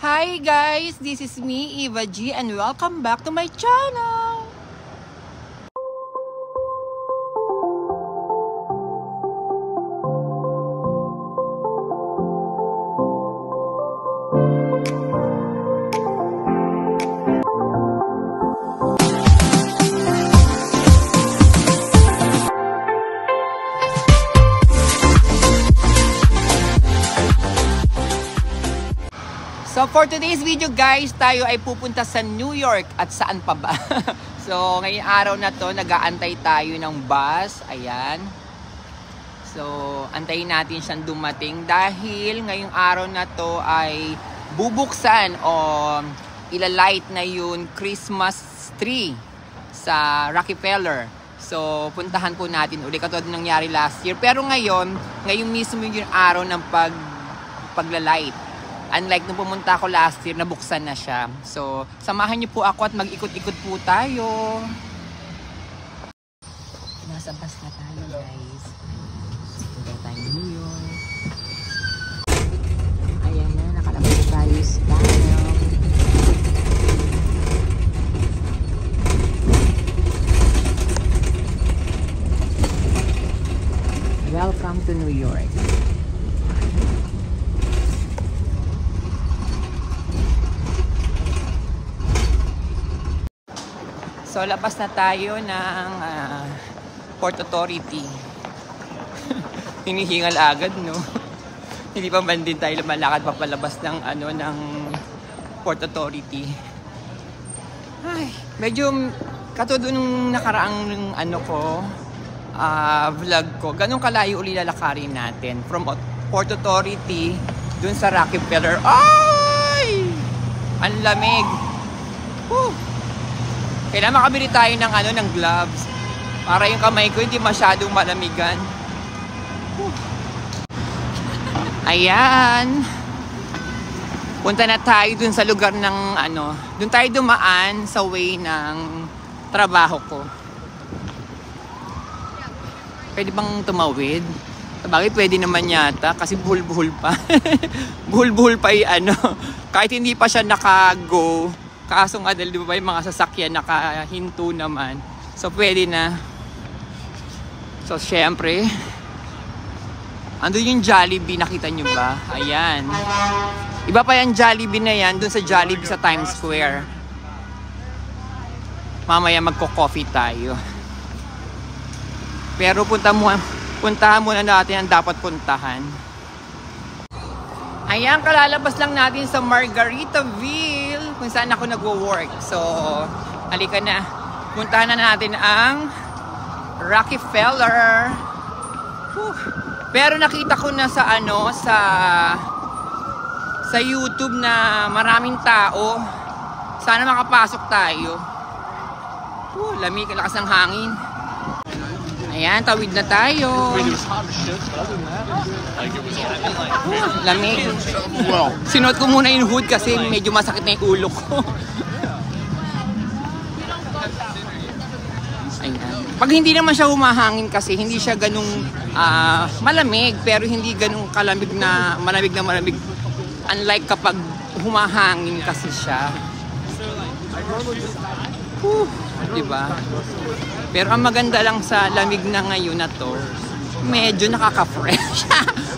Hi guys, this is me, Eva G, and welcome back to my channel! So for today's video guys, tayo ay pupunta sa New York at saan pa ba? So ngayong araw na to, nag-aantay tayo ng bus. Ayan. So antayin natin siyang dumating dahil ngayong araw na to ay bubuksan o ilalight na yung Christmas tree sa Rockefeller. So puntahan po natin uli katulad ng nangyari last year. Pero ngayon mismo yung araw ng paglalight. Unlike nung pumunta ako last year, nabuksan na siya. So, samahan niyo po ako at mag-ikot-ikot po tayo. Nasa bus na tayo, guys. Punta tayo New York. Ayan na, nakalabas tayo style. Welcome to New York. So, labas na tayo ng Port Authority. Hinihingal agad, no? Hindi pa man din tayo lumalakad papalabas ng, ng Port Authority. Ay, medyo katulad nung nakaraang vlog ko. Ganun kalayo uli lalakarin natin. From Port Authority, dun sa Rockefeller. Ay! Ang lamig! Whew! Kailangan makabili tayo ng gloves para yung kamay ko hindi masyadong malamigan. Ayan. Punta na tayo dun sa lugar ng dun tayo dumaan sa way ng trabaho ko. Pwede bang tumawid? Sabagay pwede naman yata kasi buhol-buhol pa. Buhol-buhol pa kahit hindi pa siya naka-go. Kaso nga dahil di ba yung mga sasakyan nakahinto naman. So pwede na. So syempre, andun yung Jollibee, nakita nyo ba? Ayan. Iba pa yung Jollibee na yan, dun sa Jollibee sa Times Square. Mamaya magko-coffee tayo. Pero puntahan muna natin ang dapat puntahan. Ayan, kalalabas lang natin sa Margaritaville, kung saan ako nagwo-work. So, halika na. Puntahan na natin ang Rockefeller. Whew. Pero nakita ko na sa sa YouTube na maraming tao. Sana makapasok tayo. Lamig, lakas ng hangin. Ayan, tawid na tayo. Lamig. Sinuot ko muna yung hood kasi medyo masakit na yung ulo ko. Ayan. Pag hindi naman siya humahangin kasi, hindi siya ganung malamig, pero hindi ganung malamig na malamig. Unlike kapag humahangin kasi siya. Diba? Pero ang maganda lang sa lamig na ngayon na to, medyo nakaka-fresh.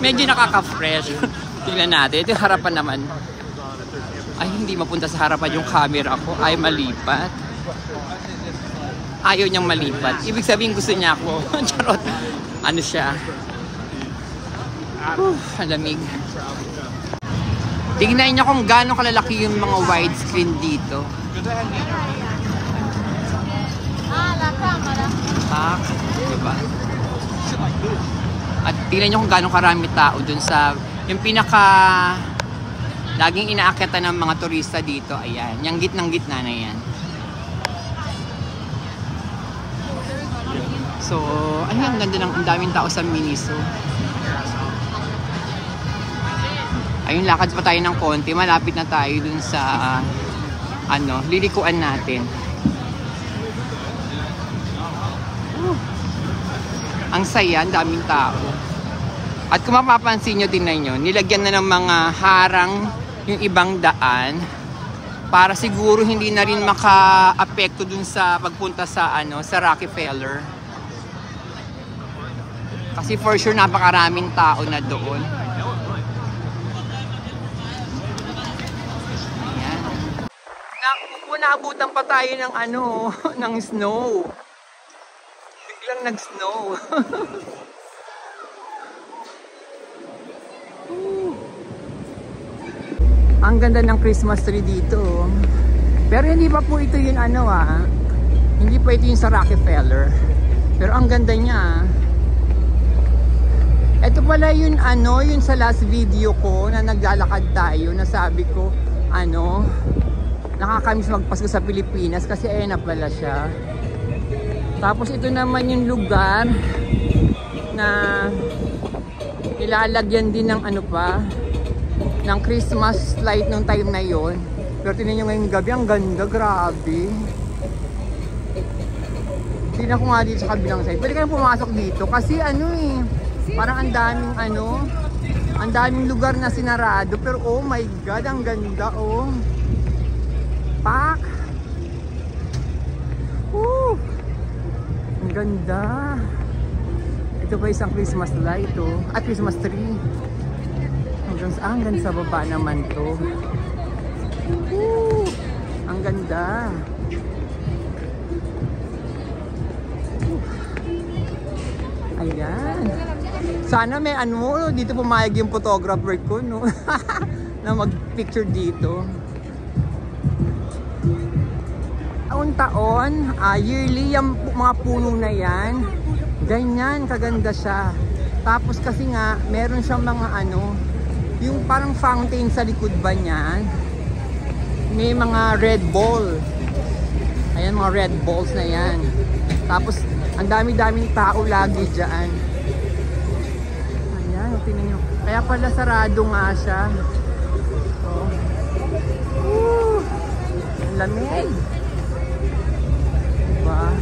Medyo nakaka-fresh. Tingnan natin. Ito yung harapan naman. Ay, hindi mapunta sa harapan yung camera ko. Ay, malipat. Ayaw niyang malipat. Ibig sabihin gusto niya ako. Charot. Ano siya? Ang lamig. Tingnan niyo kung gaano kalalaki yung mga widescreen dito. Diba? At tingnan nyo kung gano'ng karami tao dun sa yung laging inaakyatan ng mga turista dito. Ayan, yung gitnang-gitna na yan. So, ang ganda ang daming tao sa Miniso. Ayun, lakad pa tayo ng konti. Malapit na tayo dun sa lilikuan natin. Ang saya, ang daming tao. At kung mapapansin nyo, tingnan nyo, nilagyan na ng mga harang yung ibang daan para siguro hindi na rin maka-apekto dun sa pagpunta sa sa Rockefeller. Kasi for sure napakaraming tao na doon. Ayan. Naabutan pa tayo ng ng snow. Biglang nag-snow. Ang ganda ng Christmas tree dito. Pero hindi pa po ito yung hindi pa ito yung sa Rockefeller. Pero ang ganda niya. Ito pala yung yung sa last video ko na naglalakad tayo, na sabi ko nakakamiss magpasko sa Pilipinas kasi ayun na pala siya. Tapos ito naman yung lugar na ilalagyan din ng ng Christmas light nung time na yon. Pero tingnan nyo ngayong gabi, ang ganda, grabe. Tingnan ko nga dito sa kabilang side. Pwede kayong pumasok dito kasi parang ang daming lugar na sinarado. Pero oh my god, ang ganda Pak! Woo! Ang ganda. Ito pa isang Christmas light at Christmas tree. Hanggang sa baba naman to. Woo! Ang ganda. Ayan. Sana may dito pumayag yung photographer ko na mag-picture dito. Taon-taon, yearly yung mga puno na yan. Ganyan, kaganda siya. Tapos kasi nga, meron siyang mga yung parang fountain sa likod ba niyan. May mga red ball. Ayan, mga red balls na yan. Tapos, ang dami-daming tao lagi dyan. Ayan, tingnan nyo. Kaya pala sarado nga siya. Ang lamig. Diba?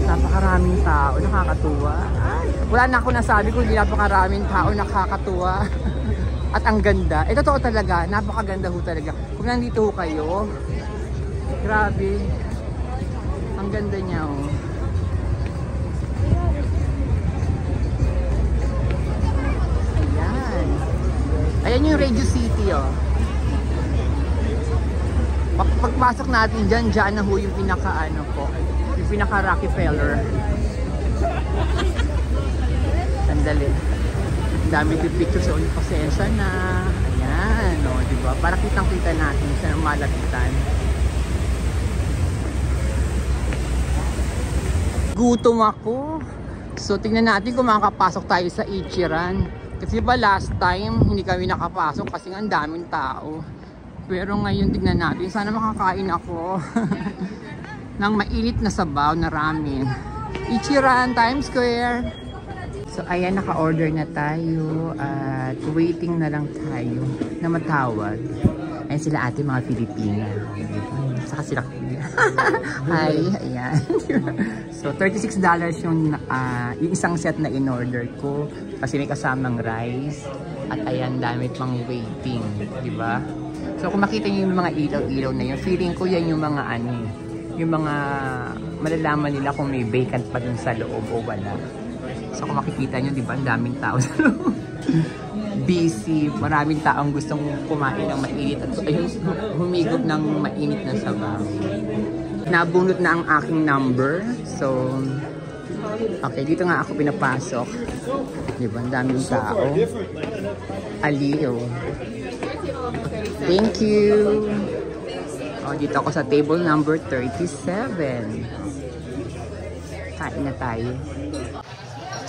Napakaraming tao, nakakatuwa. Ay, wala na ako nasabi kung hindi napakaraming tao, nakakatuwa. At ang ganda. Totoo talaga, napakaganda ho talaga. Kung nandito ho kayo, grabe. Ang ganda niya Ayan. Ayan yung Radio City Pagpasok natin dyan na ho yung pinaka yung pinaka Rockefeller. Sandali. Dami yung pictures sa pasensya na. Ayan, diba? Para kitang-kita natin sa malapitan. Gutom ako. So, tingnan natin kung makakapasok tayo sa Ichiran. Kasi ba last time, hindi kami nakapasok kasi nga ang daming tao. Pero ngayon, tingnan natin. Sana makakain ako ng mainit na sabaw na ramen. Ichiran, Times Square. So ayan, naka-order na tayo at waiting na lang tayo na matawag. Ayan sila ate mga Pilipina. Saka sila hi, ayan. So $36 yung isang set na in-order ko kasi may kasamang rice. At ayan, dami pang waiting, di ba? So kung makita niyo yung mga ilaw-ilaw na yun, feeling ko yan yung mga yung mga malalaman nila kung may vacant pa dun sa loob o wala. So kung makikita nyo, di ba, ang daming tao sa loob. Busy, maraming taong gustong kumain ng mainit at ayun, humigop ng mainit na sabaw. Nabunot na ang aking number. So, okay, dito nga ako pinapasok. Di ba, ang daming tao. Aliw. Thank you. Dito ako sa table number 37. Kain na tayo.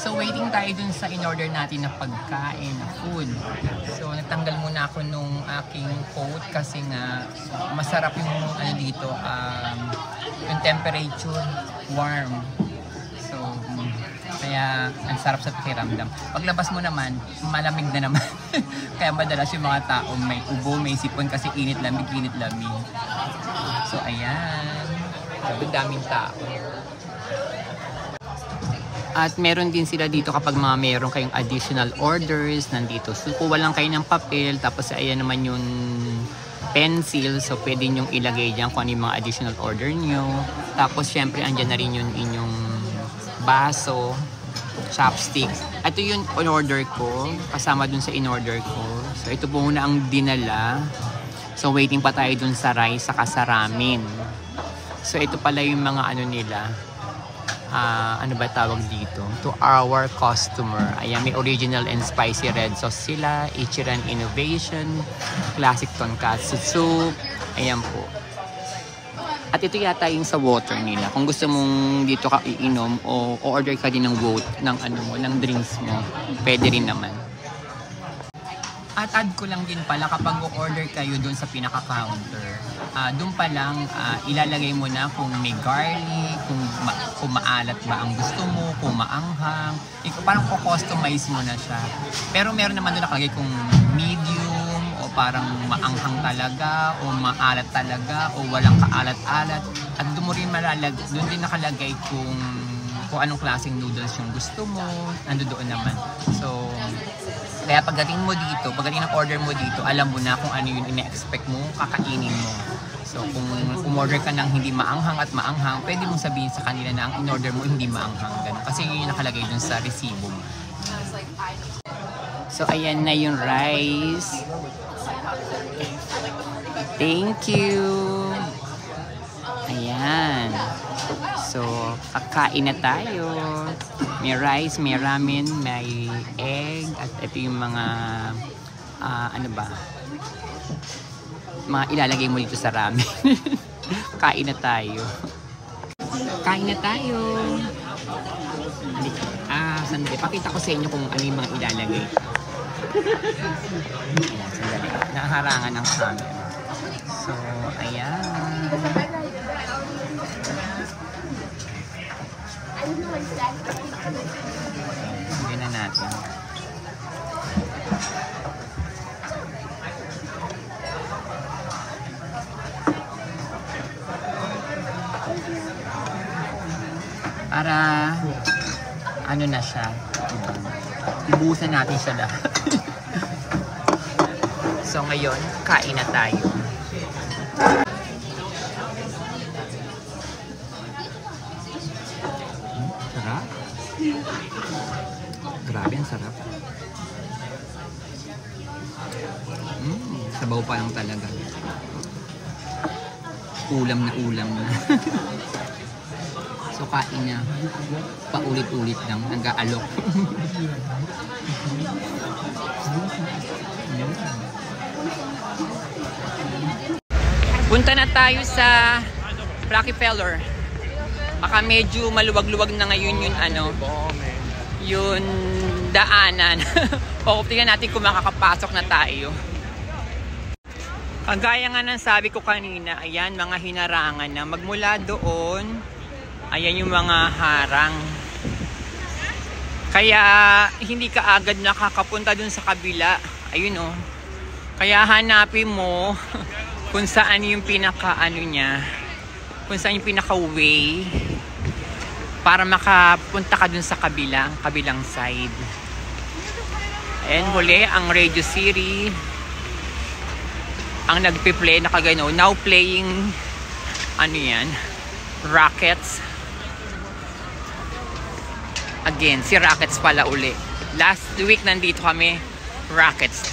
So waiting tayo dun sa in-order natin na pagkain, na food. So nagtanggal muna ako nung aking coat kasi nga masarap yung dito, yung temperature, warm. So kaya ang sarap sa pakiramdam. Paglabas mo naman, malamig na naman. Kaya madalas yung mga tao may ubo, may sipon kasi init lamig, init lamig. So ayan, daming tao. At meron din sila dito kapag mga meron kayong additional orders, nandito. So, kuha lang kayo ng papel, tapos ayan naman yung pencil. So, pwede nyong ilagay dyan kung ano yung mga additional order nyo. Tapos, syempre, andyan na rin yung inyong baso, chopstick. Ito yung in-order ko, kasama dun sa in-order ko. So, ito po muna ang dinala. So, waiting pa tayo dun sa rice, saka sa ramen. So, ito pala yung mga ano nila. Ano ba tawag dito? To our customer. Ayan, may original and spicy red sauce sila. Ichiran Innovation. Classic tonkatsu soup. Ayan po. At ito yata yung sa water nila. Kung gusto mong dito ka iinom o order ka din ng ng drinks mo, pwede rin naman. At add ko lang din pala kapag order kayo doon sa pinaka-counter, doon pa lang ilalagay mo na kung may garlic, kung maalat ba ang gusto mo, kung maanghang. Parang customize mo na siya. Pero meron naman doon nakalagay kung medium o parang maanghang talaga o maalat talaga o walang kaalat-alat. At doon mo rin doon din nakalagay kung anong klaseng noodles yung gusto mo, nandoon naman. So, kaya pagdating mo dito, pagdating ng order mo dito, alam mo na kung ano yung ina-expect mo, kakainin mo. So, kung umorder ka ng hindi maanghang at maanghang, pwede mong sabihin sa kanila na ang in-order mo hindi maanghang. Ganun. Kasi yun yung nakalagay dun sa resibo mo. So, ayan na yung rice. Thank you! Ayan. So, kakain na tayo. May rice, may ramen, may egg, at ito yung mga, ano ba? Mga ilalagay mo dito sa ramen. Kain na tayo. Kain na tayo. Sandali. Pakita ko sa inyo kung ano yung mga ilalagay. Ayan, sandali. Nakaharangan ng camera. So, ayan. Hindi na natin. Para ano na siya, ibuhusan natin siya lahat. So ngayon, kain na tayo. Sarap. Grabe, ang sarap. Sabaw pa lang talaga. Ulam na ulam na. So kain na. Paulit-ulit lang. Nag-aalok. Punta na tayo sa Rockefeller. Baka medyo maluwag-luwag na ngayon yung yung daanan. O tingnan natin kung makakapasok na tayo. Kagaya nga ng sabi ko kanina, ayan, mga hinarangan na. Magmula doon, ayan yung mga harang. Kaya hindi ka agad nakakapunta dun sa kabila. Ayun oh. Kaya hanapin mo kung saan yung kung saan yung pinaka-way para makapunta ka dun sa kabilang side. And huli, ang Radio City ang nagpi-play, nakagano, now playing yan, Rockets. Again, si Rockets pala uli. Last week nandito kami, Rockets.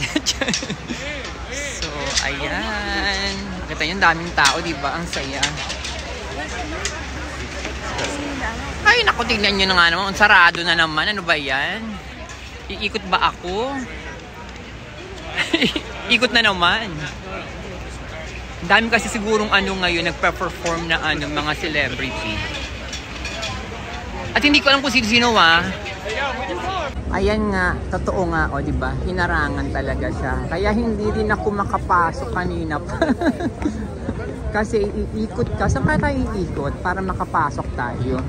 So, ayan. Nakita nyo, daming tao, diba? Ang saya. Ay, naku, tignan nyo na nga naman. Sarado na naman. Ano ba yan? Iikot ba ako? Ikot na naman. Dami kasi sigurong ngayon nagpa-perform na mga celebrity. At hindi ko alam kung sino-sino Ayan nga, totoo nga, o diba? Hinarangan talaga siya. Kaya hindi rin ako makapasok kanina pa. Kasi iikot ka. Saan ka tayo iikot para makapasok tayo?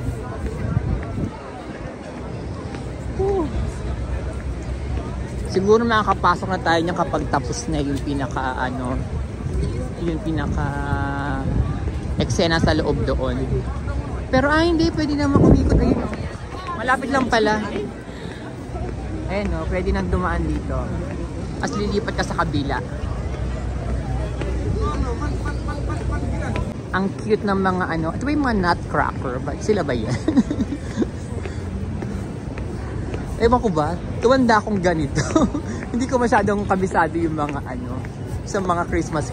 Siguro makakapasok na tayo niya kapag tapos na yung pinaka eksena sa loob doon. Pero hindi, pwede naman umikot. Ayun, Malapit lang pala. Ayan o, pwede nang dumaan dito. As lilipat ka sa kabila. Ang cute ng mga ano. Ito ba yung mga nutcracker? Sila ba yan? Ewan ko ba? Tuwanda akong ganito. Hindi ko masyadong kabisado yung mga ano. Sa mga Christmas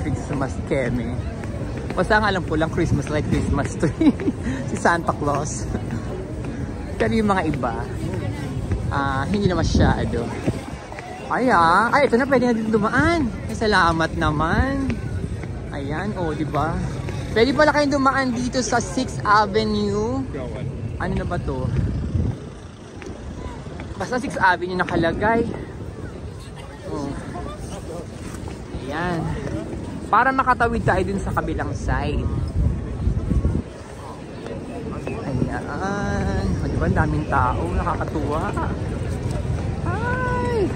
keme. Basta ang alam ko lang Christmas like Christmas tree. Si Santa Claus. Pero yung mga iba, hindi na masyado. Ay, ito na, pwede na dito dumaan. Ay, salamat naman. Ayan, di ba? Pwede pala kayong dumaan dito sa 6th Avenue. Ano na ba to? Basta 6th Avenue nakalagay. Ayan. Para makatawid tayo dun sa kabilang side. Ayan. Diba, ang daming tao. Nakakatuwa. Ay!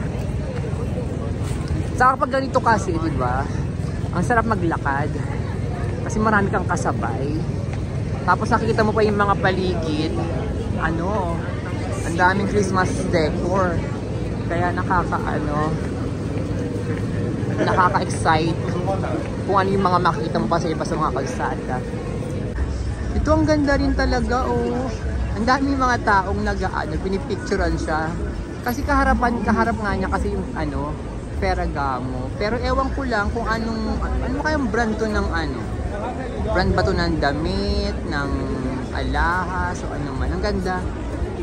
Saka kapag ganito kasi, diba, ang sarap maglakad. Kasi marami kang kasabay. Tapos nakikita mo pa yung mga paligid. Ang daming Christmas decor. Kaya nakaka-excite kung ano yung mga makikita mo pa sa iba sa mga kalsada. Ito ang ganda rin talaga, Ang daming mga taong pinipicturean siya. Kasi kaharap nga niya kasi yung Ferragamo. Pero ewan ko lang kung ano kayang brand to ng brand ba to ng damit, ng alahas, o ano man. Ang ganda.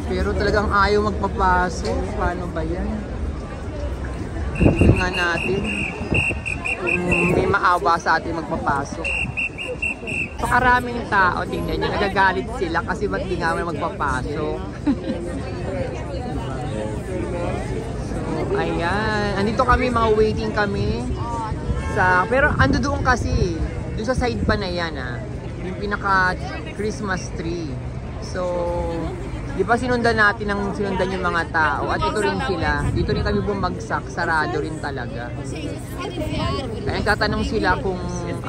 Pero talagang ayaw magpapasok. Paano ba yan? Tingnan nga natin kung may maawa sa atin magpapasok. So karaming tao, tingnan nyo, nagagalit sila kasi ba't di nga may magpapasok. So ayan, andito kami, mga waiting kami pero ando doon kasi doon sa side pa na yan, yung pinaka Christmas tree. So di ba sinundan yung mga tao at ito rin sila, dito rin kami bumagsak, sarado rin talaga. Kaya tatanong sila kung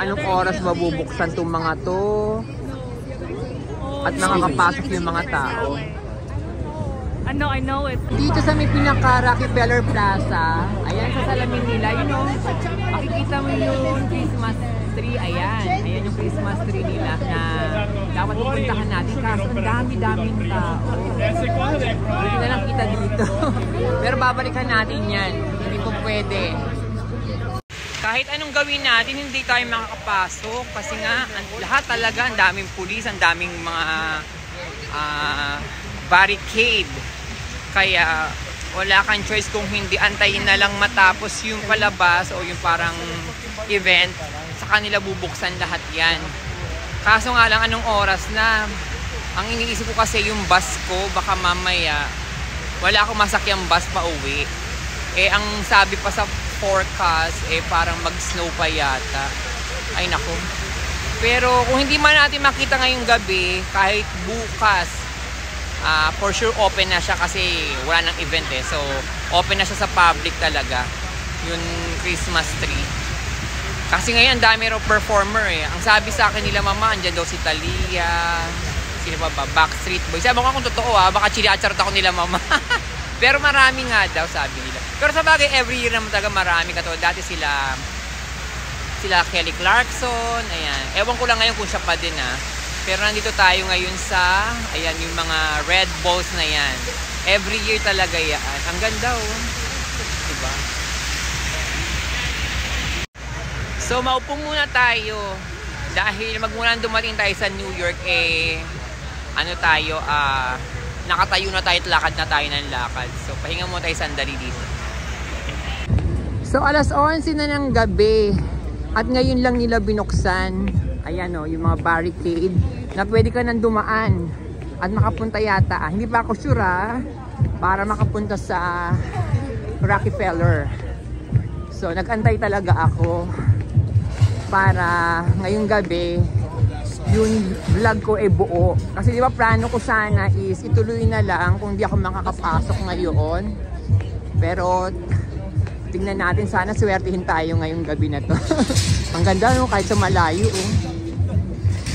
anong oras mabubuksan tong mga to at nakakapasok yung mga tao. I know it. Dito sa may pinaka Rockefeller Plaza, ayan sa salamin nila, makikita mo yung Christmas tree, ayan yung Christmas tree nila na dapat pupuntahan natin kaso ang dami-daming tao. Hindi na lang kita dito. Pero babalikan natin yan, hindi po pwede. Kahit anong gawin natin, hindi tayo makakapasok kasi nga lahat talaga, ang daming pulis, ang daming mga barricade. Kaya wala kang choice kung hindi antayin na lang matapos yung palabas o yung parang event, sa kanila bubuksan lahat yan. Kaso nga lang anong oras na, ang iniisip ko kasi yung bus ko, baka mamaya wala akong masakyang bus pa uwi. Ang sabi pa sa forecast, parang mag-snow pa yata. Ay nako. Pero kung hindi man natin makita ngayong gabi, kahit bukas, for sure open na siya kasi wala nang event So open na siya sa public talaga, yung Christmas tree. Kasi ngayon ang dami raw performer Ang sabi sa akin nila mama, andyan daw si Thalia, sino ba, Backstreet Boys. Sabi ko kung totoo baka chili-acharot ako nila mama. Pero marami nga daw sabi nila. Pero sa bagay, every year naman talaga marami. Katulad dati sila Kelly Clarkson, ayan. Ewan ko lang ngayon kung siya pa din Pero nandito tayo ngayon sa, ayan, yung mga red balls na yan. Every year talaga yan. Ang ganda diba? So maupo muna tayo. Dahil magmula dumating tayo sa New York, nakatayo na tayo at lakad na tayo ng lakad. So pahinga muna tayo sandali dito. So alas 11 na ng gabi. At ngayon lang nila binuksan, ayan yung mga barricade na pwede ka nang dumaan at makapunta yata. Hindi pa ako sure para makapunta sa Rockefeller. So nag-antay talaga ako para ngayong gabi yung vlog ko buo. Kasi di ba plano ko sana is ituloy na lang kung di ako makakapasok ngayon. Pero tingnan natin, sana swertihin tayo ngayong gabi na to. Ang ganda kahit sa malayo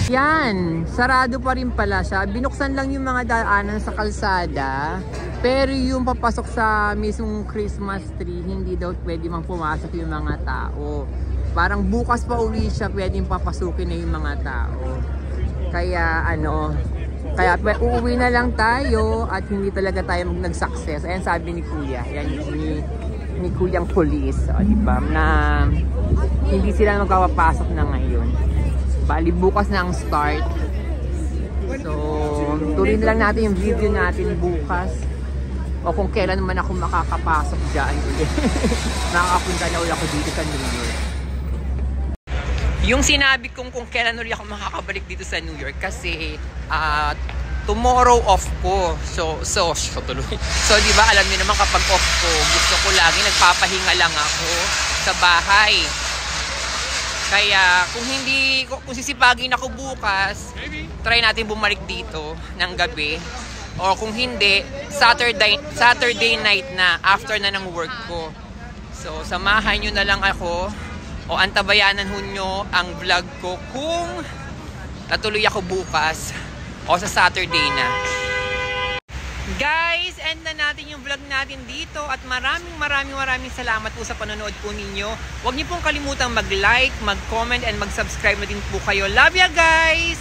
Yan, sarado pa rin pala siya. Binuksan lang yung mga daanan sa kalsada. Pero yung papasok sa mismong Christmas tree, hindi daw pwede mang pumasok yung mga tao. Parang bukas pa uli siya, pwedeng papasukin na yung mga tao. Kaya kaya uuwi na lang tayo at hindi talaga tayo nag-success. Ayan sabi ni Kuya, yan ni Kuyang Police, diba? Na hindi sila magpapasok na ngayon. Bali bukas na ang start. So, tuloy na lang natin yung video natin bukas. O kung kailan naman ako makakapasok dyan. Nakakapunta na ulit ako dito sa New York. Yung sinabi kong kung kailan ulit ako makakabalik dito sa New York kasi tomorrow off ko. So tuloy. So, di ba alam niyo naman kapag off ko, gusto ko lagi nagpapahinga lang ako sa bahay. Kaya kung sisipagin ako bukas, try natin bumalik dito ng gabi. O kung hindi, Saturday night na, after na ng work ko. So samahan nyo na lang ako o antabayanan nyo ang vlog ko kung natuloy ako bukas o sa Saturday na. Guys, end na natin yung vlog natin dito at maraming salamat po sa panonood po ninyo. Huwag niyo pong kalimutang mag-like, mag-comment and mag-subscribe na din po kayo. Love ya guys!